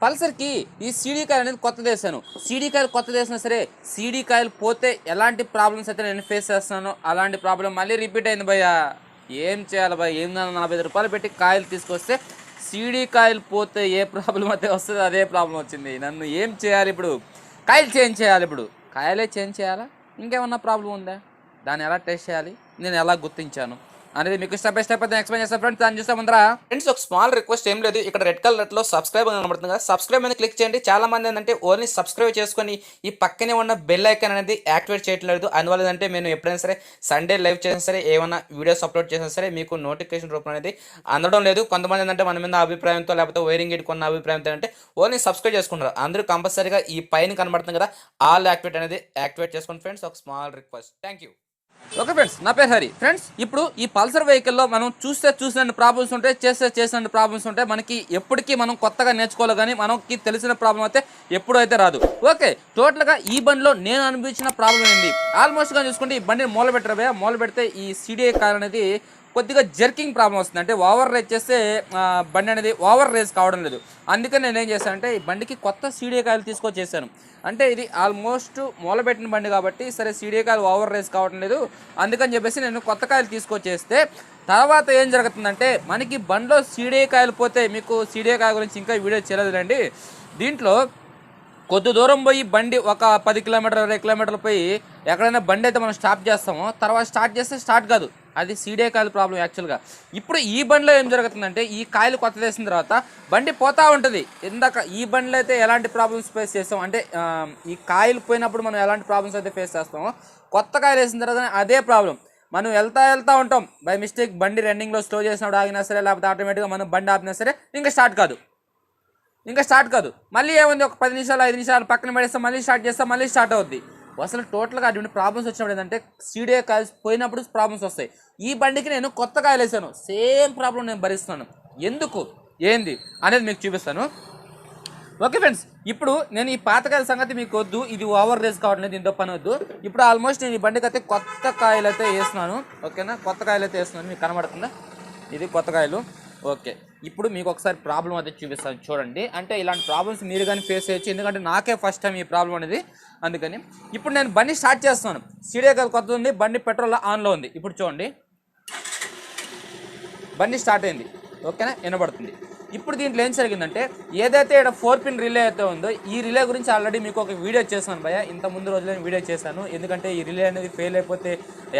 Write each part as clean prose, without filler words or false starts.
పల్సర్కి ఈ CD coil అనేది కొత్తది వేసాను. సీడీ కాయిల్ కొత్తది వేసినా సరే సీడీ కాయిల్ పోతే ఎలాంటి ప్రాబ్లమ్స్ అయితే నేను ఫేస్ చేస్తున్నానో అలాంటి ప్రాబ్లం మళ్ళీ రిపీట్ అయింది భయ్యా. ఏం చేయాలి భయ్య? 845 రూపాయలు పెట్టి కాయిల్ తీసుకొస్తే సీడీ కాయిల్ పోతే ఏ ప్రాబ్లం అయితే వస్తుందో అదే ప్రాబ్లం వచ్చింది. నన్ను ఏం చేయాలి ఇప్పుడు? కాయిల్ చేంజ్ చేయాలి. ఇప్పుడు కాయిలే చేంజ్ చేయాలా? ఇంకేమన్నా ప్రాబ్లం ఉందా? దాన్ని ఎలా టెస్ట్ చేయాలి, నేను ఎలా గుర్తించాను అనేది మీకు స్టెప్ బై స్టెప్ అయితే ఎక్స్ప్లెయిన్ చేస్తాను ఫ్రెండ్స్. దాన్ని చూస్తే ముందర ఫ్రెండ్స్ ఒక స్మాల్ రిక్వెస్ట్ ఏం లేదు, ఇక్కడ రెడ్ కలర్లో సబ్స్క్రైబ్ అని కనబడుతుంది కదా, సబ్స్క్రైబ్ మీద క్లిక్ చేయండి. చాలా మంది ఏంటంటే ఓన్లీ సబ్స్క్రైబ్ చేసుకొని ఈ పక్కనే ఉన్న బెల్ ఐకాన్ అనేది యాక్టివేట్ చేయట్లేదు. అందువల్ల ఏంటంటే నేను ఎప్పుడైనా సరే సండే లైవ్ చేసినా సరే ఏమైనా వీడియోస్ అప్లోడ్ చేసినా సరే మీకు నోటిఫికేషన్ రూపం అనేది అందడం లేదు. కొంతమంది ఏంటంటే మన మీద అభిప్రాయంతో లేకపోతే వైరింగ్ ఇట్ కొన్న అభిప్రాయంతో అంటే ఓన్లీ సబ్స్క్రైబ్ చేసుకుంటారు. అందరూ కంపల్సరీగా ఈ పైన కనబడుతుంది కదా ఆల్ యాక్టివేట్ అనేది యాక్టివేట్ చేసుకోండి ఫ్రెండ్స్. ఒక small request. Thank you. Okay friends, నా పేరు హరి. ఫ్రెండ్స్ ఇప్పుడు ఈ పల్సర్ వెహికల్లో మనం చూసిన ప్రాబ్లమ్స్ ఉంటాయి, చేసిన ప్రాబ్లమ్స్ ఉంటాయి. మనకి ఎప్పటికీ మనం కొత్తగా నేర్చుకోవాలి, కానీ మనకి తెలిసిన ప్రాబ్లం అయితే ఎప్పుడు అయితే రాదు. ఓకే, టోటల్గా ఈ బండిలో నేను అనుభవించిన ప్రాబ్లం ఏంది ఆల్మోస్ట్గా చూసుకుంటే ఈ బండిని మూల పెడితే ఈ CDI కాయిల్ అనేది కొద్దిగా జర్కింగ్ ప్రాబ్లం వస్తుంది. అంటే ఓవర్ రేస్ చేస్తే బండి అనేది ఓవర్ రేస్ కావడం లేదు. అందుకని నేను ఏం చేశానంటే ఈ బండికి కొత్త CDI కాయిల్ తీసుకొచ్చేసాను. అంటే ఇది ఆల్మోస్ట్ మూలబెట్టిన బండి కాబట్టి సరే CDI కాయిల్ ఓవర్ రేస్ కావడం లేదు, అందుకని చెప్పేసి నేను కొత్త కాయిల్ తీసుకొచ్చేస్తే తర్వాత ఏం జరుగుతుందంటే మనకి బండిలో CDI కాయిల్ పోతే, మీకు CDI కాయిల్ గురించి ఇంకా వీడియో చేయలేదులేండి. దీంట్లో కొద్ది దూరం పోయి బండి ఒక 10 కిలోమీటర్ 20 కిలోమీటర్లు పోయి ఎక్కడైనా బండి అయితే మనం స్టాప్ చేస్తామో తర్వాత స్టార్ట్ చేస్తే స్టార్ట్ కాదు. అది CDI కాయిల్ ప్రాబ్లం యాక్చువల్గా. ఇప్పుడు ఈ బండిలో ఏం జరుగుతుందంటే ఈ కాయిల్ కొత్త వేసిన తర్వాత బండి పోతూ ఉంటుంది. ఇందాక ఈ బండిలో అయితే ఎలాంటి ప్రాబ్లమ్స్ ఫేస్ చేస్తాం అంటే ఈ కాయిల్ పోయినప్పుడు మనం ఎలాంటి ప్రాబ్లమ్స్ అయితే ఫేస్ చేస్తామో కొత్త కాయిల్ వేసిన తర్వాత అదే ప్రాబ్లం. మనం వెళ్తా ఉంటాం, బై మిస్టేక్ బండి రన్నింగ్లో స్లో చేసినప్పుడు ఆగినా సరే లేకపోతే ఆటోమేటిక్గా మనం బండి ఆపినా సరే ఇంకా స్టార్ట్ కాదు. మళ్ళీ ఏముంది, ఒక 10 నిమిషాలు 5 నిమిషాలు పక్కన పడేస్తాం, మళ్ళీ స్టార్ట్ చేస్తాం, మళ్ళీ స్టార్ట్ అవుద్ది. అసలు టోటల్గా అటువంటి ప్రాబ్లమ్స్ వచ్చినప్పుడు ఏంటంటే CDI కాయిల్స్ పోయినప్పుడు ప్రాబ్లమ్స్ వస్తాయి. ఈ బండికి నేను కొత్త కాయిల్ వేసాను, సేమ్ ప్రాబ్లం నేను భరిస్తున్నాను. ఎందుకు ఏంది అనేది మీకు చూపిస్తాను. ఓకే ఫ్రెండ్స్, ఇప్పుడు నేను ఈ పాత కాయిల్ సంగతి మీకు వద్దు, ఇది ఓవర్ రేస్ కావట్లేదు, దీంతో పని వద్దు. ఇప్పుడు ఆల్మోస్ట్ నేను ఈ బండికి అయితే కొత్త కాయిల్ అయితే వేస్తున్నాను. ఓకేనా, కొత్త కాయిల్ అయితే వేస్తున్నాను. మీకు కనబడుతుందా? ఇది కొత్త కాయిల్. ఓకే, ఇప్పుడు మీకు ఒకసారి ప్రాబ్లం అయితే చూపిస్తాను చూడండి. అంటే ఇలాంటి ప్రాబ్లమ్స్ మీరు కానీ ఫేస్ చేయొచ్చు, ఎందుకంటే నాకే ఫస్ట్ టైం ఈ ప్రాబ్లం అనేది. అందుకని ఇప్పుడు నేను బండి స్టార్ట్ చేస్తున్నాను. CDI కాయిల్ కొత్త ఉంది, బండి పెట్రోల్ ఆన్లో ఉంది. ఇప్పుడు చూడండి, బండి స్టార్ట్ అయింది. ఓకేనా, వినబడుతుంది. ఇప్పుడు దీంట్లో ఏం జరిగిందంటే ఏదైతే ఇక్కడ 4 పిన్ రిలే అయితే ఉందో ఈ రిలే గురించి ఆల్రెడీ మీకు ఒక వీడియో చేశాను భయ్య. ఇంత ముందు రోజులో వీడియో చేశాను, ఎందుకంటే ఈ రిలే అనేది ఫెయిల్ అయిపోతే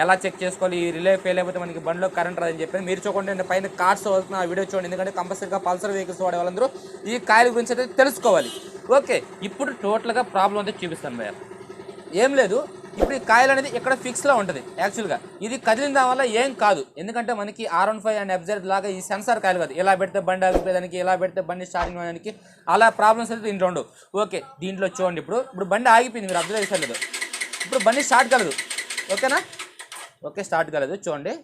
ఎలా చెక్ చేసుకోవాలి, ఈ రిలే ఫెయిల్ అయిపోతే మనకి బండిలో కరెంట్ రాదని చెప్పాను. మీరు చూడండి, నేను పైన కార్డ్స్ వస్తున్న ఆ వీడియో చూడండి, ఎందుకంటే కంపల్సరీగా పల్సర్ వెహికల్స్ వాడే వాళ్ళందరూ ఈ కాయిల్ గురించి అయితే తెలుసుకోవాలి. ఓకే, ఇప్పుడు టోటల్గా ప్రాబ్లం అయితే చూపిస్తాను భయ్య. ఏం లేదు, ఇప్పుడు ఈ కాయిల్ అనేది ఇక్కడ ఫిక్స్లో ఉంటుంది. యాక్చువల్గా ఇది కదిలిన దాని వల్ల ఏం కాదు, ఎందుకంటే మనకి R15 అండ్ FZ లాగా ఈ సెన్సార్ కాయిల్ కాదు. ఎలా పెడితే బండి ఆగిపోయేదానికి, ఎలా పెడితే బండి స్టార్టింగ్ అవ్వడానికి అలా ప్రాబ్లమ్స్ అయితే దీంట్లో ఉండవు. ఓకే, దీంట్లో చూడండి, ఇప్పుడు బండి ఆగిపోయింది, మీరు అబ్జర్వ్ చేసలేదు. ఇప్పుడు బండి స్టార్ట్ కాలేదు. ఓకేనా, ఓకే స్టార్ట్ కాలేదు. చూడండి,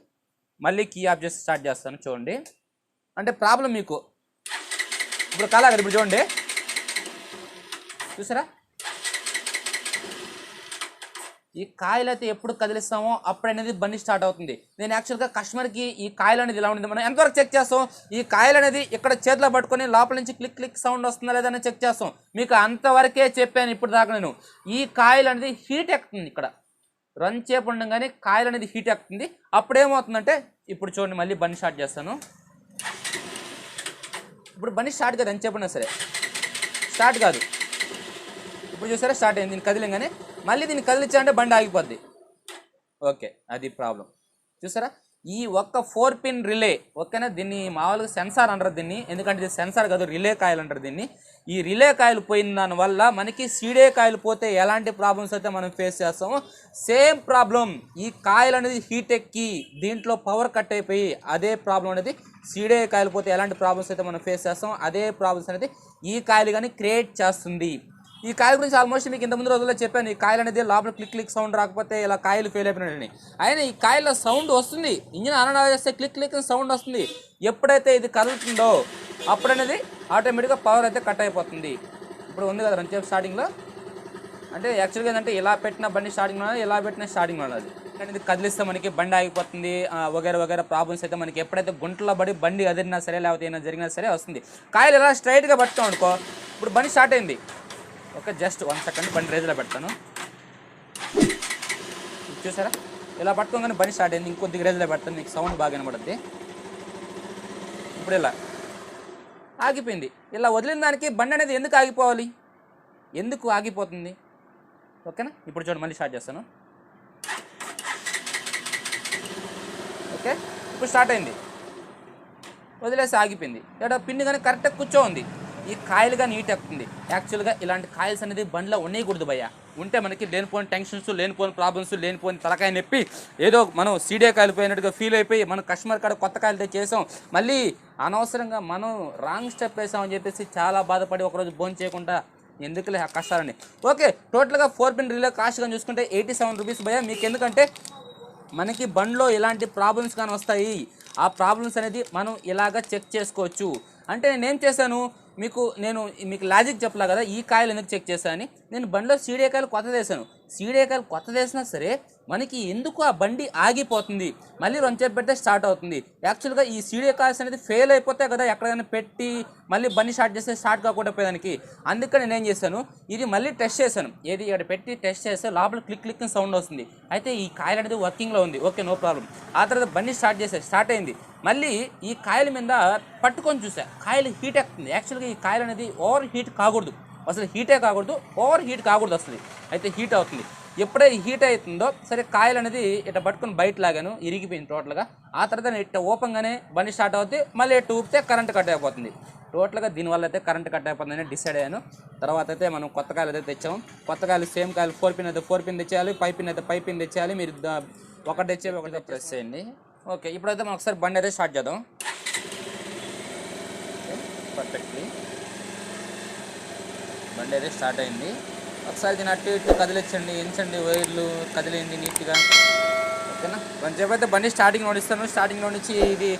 మళ్ళీ కీ ఆఫ్ చేసి స్టార్ట్ చేస్తాను. చూడండి, అంటే ప్రాబ్లం మీకు ఇప్పుడు కాలేదు. ఇప్పుడు చూడండి, చూసారా, ఈ కాయిల్ అయితే ఎప్పుడు కదిలిస్తామో అప్పుడు అనేది బండి స్టార్ట్ అవుతుంది. నేను యాక్చువల్గా కస్టమర్కి ఈ కాయిల్ అనేది ఇలా ఉంటుంది, మనం ఎంతవరకు చెక్ చేస్తాం, ఈ కాయిల్ అనేది ఇక్కడ చేతిలో పట్టుకొని లోపల నుంచి క్లిక్ క్లిక్ సౌండ్ వస్తుందా లేదని చెక్ చేస్తాం. మీకు అంతవరకే చెప్పాను ఇప్పుడు దాకా నేను. ఈ కాయిల్ అనేది హీట్ ఎక్కుతుంది, ఇక్కడ రన్ చేపు ఉండగానే కాయిల్ అనేది హీట్ ఎక్కుతుంది. అప్పుడు ఏమవుతుందంటే ఇప్పుడు చూడండి, మళ్ళీ బండి స్టార్ట్ చేస్తాను. ఇప్పుడు బండి స్టార్ట్ కాదు, రన్ చేపడినా సరే స్టార్ట్ కాదు. ఇప్పుడు చూసారా స్టార్ట్ అయింది, దీన్ని కదిలింగానే మళ్ళీ దీన్ని కదిలించాలంటే బండి ఆగిపోద్ది. ఓకే, అది ప్రాబ్లం. చూసారా, ఈ ఒక్క 4 పిన్ రిలే. ఓకేనా, దీన్ని మామూలుగా సెన్సార్ అంటారు దీన్ని, ఎందుకంటే ఇది సెన్సార్ కాదు, రిలే కాయిల్ అంటారు దీన్ని. ఈ రిలే కాయిల్ పోయిన దానివల్ల మనకి CDI కాయిల్ పోతే ఎలాంటి ప్రాబ్లమ్స్ అయితే మనం ఫేస్ చేస్తామో సేమ్ ప్రాబ్లం. ఈ కాయిల్ అనేది హీట్ ఎక్కి దీంట్లో పవర్ కట్ అయిపోయి అదే ప్రాబ్లం అనేది CDI కాయిల్ పోతే ఎలాంటి ప్రాబ్లమ్స్ అయితే మనం ఫేస్ చేస్తామో అదే ప్రాబ్లమ్స్ అనేది ఈ కాయిల్ కానీ క్రియేట్ చేస్తుంది. ఈ కాయిల్ గురించి ఆల్మోస్ట్ మీకు ఇంతకుముందు రోజుల్లో చెప్పాను. ఈ కాయిల్ అనేది లోపల క్లిక్ క్లిక్ సౌండ్ రాకపోతే ఇలా కాయిల్ ఫెయిల్ అయిపోయినాడని. అయినా ఈ కాయిల్లో సౌండ్ వస్తుంది, ఇంజిన్ ఆన్ చేస్తే క్లిక్ క్లిక్ సౌండ్ వస్తుంది. ఎప్పుడైతే ఇది కదులుతుందో అప్పుడు అనేది ఆటోమేటిక్గా పవర్ అయితే కట్ అయిపోతుంది. ఇప్పుడు ఉంది కదా రంచేపు స్టార్టింగ్లో, అంటే యాక్చువల్గా ఏంటంటే ఇలా పెట్టిన బండి స్టార్టింగ్లో, ఇలా పెట్టిన స్టార్టింగ్లో అది అనేది కదిలిస్తే మనకి బండి ఆగిపోతుంది, వగేర వగేర ప్రాబ్లమ్స్ అయితే మనకి ఎప్పుడైతే గుంటలో పడి బండి అదిరినా సరే లేకపోతే ఏమైనా జరిగినా సరే వస్తుంది. కాయలు ఇలా స్ట్రైట్గా పట్టుకోం అనుకో, ఇప్పుడు బండి స్టార్ట్ అయింది. ఓకే, జస్ట్ 1 సెకండ్ బండి రేజ్లో పెడతాను. చూసారా, ఇలా పట్టుకోగానే బండి స్టార్ట్ అయింది. ఇంకొద్దిగా రేజ్లో పెడతాను, మీకు సౌండ్ బాగా వినబడుద్ది. ఇప్పుడు ఇలా ఆగిపోయింది. ఇలా వదిలిన దానికి బండి అనేది ఎందుకు ఆగిపోవాలి, ఎందుకు ఆగిపోతుంది? ఓకేనా, ఇప్పుడు చూడండి మళ్ళీ స్టార్ట్ చేస్తాను. ఓకే, ఇప్పుడు స్టార్ట్ అయింది, వదిలేసి ఆగిపోయింది. ఇక్కడ పిన్ని కానీ కరెక్ట్గా కూర్చోంది. ఈ కాయలు కానీ హీట్ ఎక్కుతుంది. యాక్చువల్గా ఇలాంటి కాయల్స్ అనేది బండిలో ఉండకూడదు భయ్య. ఉంటే మనకి లేనిపోని టెన్షన్స్, లేనిపోని ప్రాబ్లమ్స్, లేనిపోని తలకాయ నొప్పి, ఏదో మనం CDI కాయలు పోయినట్టుగా ఫీల్ అయిపోయి మనం కస్టమర్ కాడ కొత్త కాయలు తెచ్చేసాం, మళ్ళీ అనవసరంగా మనం రాంగ్ స్టెప్ వేసామని చెప్పేసి చాలా బాధపడి ఒకరోజు భోజనం చేయకుండా ఎందుకులే ఆ కష్టాలని. ఓకే, టోటల్గా 4 పిన్ రిలే కాస్ట్ కానీ చూసుకుంటే 87 రూపీస్ భయ్య. మీకు ఎందుకంటే మనకి బండిలో ఎలాంటి ప్రాబ్లమ్స్ కానీ వస్తాయి, ఆ ప్రాబ్లమ్స్ అనేది మనం ఇలాగ చెక్ చేసుకోవచ్చు. అంటే నేనేం చేశాను, మీకు లాజిక్ చెప్పలా కదా, ఈ కాయలు ఎందుకు చెక్ చేశాను. నేను బండిలో CDI కాయలు కొత్తది వేసాను. CDI కాయలు కొత్తది వేసినా సరే మనకి ఎందుకు ఆ బండి ఆగిపోతుంది, మళ్ళీ రొంచేపు పెడితే స్టార్ట్ అవుతుంది. యాక్చువల్గా ఈ CDI కాయల్స్ అనేది ఫెయిల్ అయిపోతాయి కదా, ఎక్కడైనా పెట్టి మళ్ళీ బండి స్టార్ట్ చేస్తే స్టార్ట్ కాకుండా పోయేదానికి. అందుకని నేను ఏం చేశాను, ఇది మళ్ళీ టెస్ట్ చేశాను. ఏది ఇక్కడ పెట్టి టెస్ట్ చేస్తే లోపల క్లిక్ క్లిక్ సౌండ్ వస్తుంది. అయితే ఈ కాయలు అనేది వర్కింగ్లో ఉంది, ఓకే నో ప్రాబ్లం. ఆ తర్వాత బండి స్టార్ట్ అయింది. మళ్ళీ ఈ కాయల మీద పట్టుకొని చూసా, కాయలు హీట్ ఎక్కుతుంది. యాక్చువల్గా ఈ కాయలు అనేది ఓవర్ హీట్ కాకూడదు, అసలు హీటే కాకూడదు, ఓవర్ హీట్ కాకూడదు అసలు. అయితే హీట్ అవుతుంది. ఎప్పుడైతే హీట్ అవుతుందో సరే కాయలు అనేది ఇట్లా పట్టుకొని బయట లాగాను, ఇరిగిపోయింది టోటల్గా. ఆ తర్వాత ఇట్లా ఓపెన్గానే బండి స్టార్ట్ అవుతుంది, మళ్ళీ ఇట్లా ఊపితే కరెంట్ కట్ అయిపోతుంది. టోటల్గా దీనివల్ల అయితే కరెంట్ కట్ అయిపోతుందని డిసైడ్ అయ్యాను. తర్వాత అయితే మనం కొత్త కాయలు అయితే తెచ్చాము. కొత్త కాయలు సేమ్ కాయలు 4 పిన్ అయితే 4 పిన్ తెచ్చేయాలి, 5 పిన్ అయితే 5 పిన్ తెచ్చేయాలి. మీరు ఒకటి తెచ్చేవి ఒకటి ప్రెస్ చేయండి. ఓకే, ఇప్పుడైతే మనం ఒకసారి బండి అయితే స్టార్ట్ చేద్దాం. పర్ఫెక్ట్లీ బండి అయితే స్టార్ట్ అయింది. ఒకసారి దీన్ని అటు ఇటు కదిలించండి, ఎంచండి, వైర్లు కదిలింది నీట్గా. ఓకేనా, కొంచెంసేపు అయితే బండి స్టార్టింగ్ నడిస్తాను. స్టార్టింగ్ నుంచి ఇది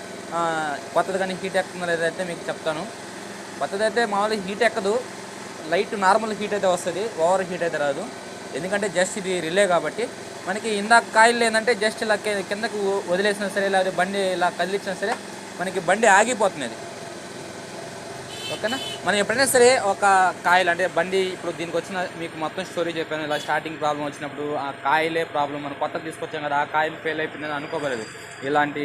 కొత్తది కానీ హీట్ ఎక్కుతుందో లేదైతే మీకు చెప్తాను. కొత్తది అయితే మామూలుగా హీట్ ఎక్కదు, లైట్ నార్మల్ హీట్ అయితే వస్తుంది, ఓవర్ హీట్ అయితే రాదు. ఎందుకంటే జస్ట్ ఇది రిలే కాబట్టి. మనకి ఇందాక కాయలు ఏంటంటే జస్ట్ ఇలా కిందకు వదిలేసినా సరే లేకపోతే బండి ఇలా కదిలించినా సరే మనకి బండి ఆగిపోతుంది. ఓకేనా, మనం ఎప్పుడైనా సరే ఒక కాయలు అంటే బండి ఇప్పుడు దీనికి వచ్చిన మీకు మొత్తం స్టోరీ చెప్పాను. ఇలా స్టార్టింగ్ ప్రాబ్లం వచ్చినప్పుడు ఆ కాయలే ప్రాబ్లం, మనం కొత్తగా తీసుకొచ్చాం కదా, ఆ కాయలు ఫెయిల్ అయిపోయిందని అనుకోబడదు. ఇలాంటి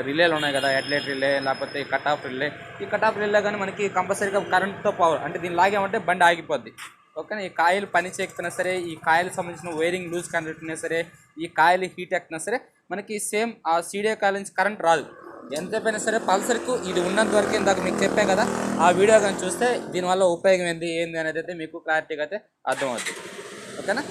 రిలేలు ఉన్నాయి కదా, హెడ్లైట్ రిలే లేకపోతే కట్ ఆఫ్ రిలే. ఈ కట్ ఆఫ్ రిలే కానీ మనకి కంపల్సరీగా కరెంట్తో పవర్ అంటే దీన్ని లాగామంటే బండి ఆగిపోద్ది. ఓకేనా, ఈ కాయలు పని చేయకపోయినా సరే, ఈ కాయలకు సంబంధించిన వైరింగ్ లూజ్ కనెక్ట్నా సరే, ఈ కాయలు హీట్ ఎక్కినా సరే మనకి సేమ్ ఆ CDI కాయల నుంచి కరెంట్ రాదు. ఎంతైపోయినా సరే పల్సర్కు ఇది ఉన్నంత వరకు ఇందాక మీకు చెప్పాను కదా, ఆ వీడియో కానీ చూస్తే దీనివల్ల ఉపయోగం ఏంది అనేది అయితే మీకు క్లారిటీగా అయితే అర్థమవుతుంది. ఓకేనా,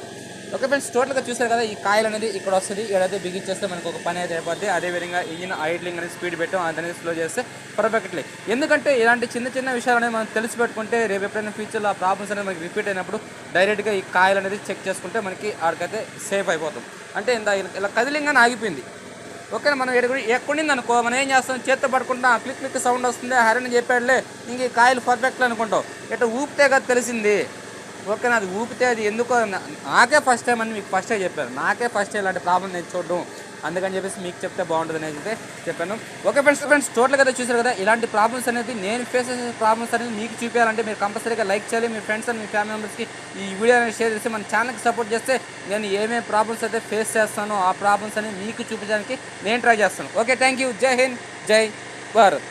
ఓకే ఫ్రెండ్స్, టోటల్గా చూసారు కదా, ఈ కాయలు అనేది ఇక్కడ వస్తుంది, ఇక్కడైతే బిగించేస్తే మనకు ఒక పని అయితే అయిపోద్ది. అదేవిధంగా ఇంజిన్ ఐడ్లింగ్ అనేది స్పీడ్ పెట్టాం, అనేది స్లో చేస్తే పర్ఫెక్ట్లీ. ఎందుకంటే ఇలాంటి చిన్న చిన్న విషయాలు అనేది మనం తెలిసి పెట్టుకుంటే రేపు ఎప్పుడైనా ఫ్యూచర్లో ఆ ప్రాబ్లమ్స్ అనేది మనకి రిపీట్ అయినప్పుడు డైరెక్ట్గా ఈ కాయలు అనేది చెక్ చేసుకుంటే మనకి ఆడికైతే సేఫ్ అయిపోతాం. అంటే ఇలా కదిలింగానే ఆగిపోయింది. ఓకేనా, మనం ఎక్కడింది అనుకో, మనం ఏం చేస్తాం, చేత్తో పడుకుంటా క్లిక్ క్లిక్ సౌండ్ వస్తుంది, హరిని చెప్పాడులే ఇంక ఈ కాయలు పర్ఫెక్ట్లు అనుకుంటాం. ఇట్లా ఊపితే కదా తెలిసింది. ఓకేనా, అది ఊపితే అది ఎందుకో నాకే ఫస్ట్ టైం అని మీకు ఫస్టే చెప్పాను. నాకే ఫస్ట్ ఇలాంటి ప్రాబ్లం నేను చూడడం, అందుకని చెప్పేసి మీకు చెప్తే బాగుంటుంది అనేది అయితే చెప్పాను. ఓకే ఫ్రెండ్స్, టోటల్గా అయితే చూసారు కదా, ఇలాంటి ప్రాబ్లమ్స్ అనేది నేను ఫేస్ చేసే ప్రాబ్లమ్స్ అనేది మీకు చూపించాలంటే మీరు కంపల్సరీగా లైక్ చేయాలి. మీ ఫ్రెండ్స్ అండ్ మీ ఫ్యామిలీ మెంబర్స్కి ఈ వీడియో అనేది షేర్ చేసి మన ఛానల్కి సపోర్ట్ చేస్తే నేను ఏమేమి ప్రాబ్లమ్స్ అయితే ఫేస్ చేస్తానో ఆ ప్రాబ్లమ్స్ అనేది మీకు చూపించడానికి నేను ట్రై చేస్తాను. Okay, thank you. జై హింద్, జై భారత్.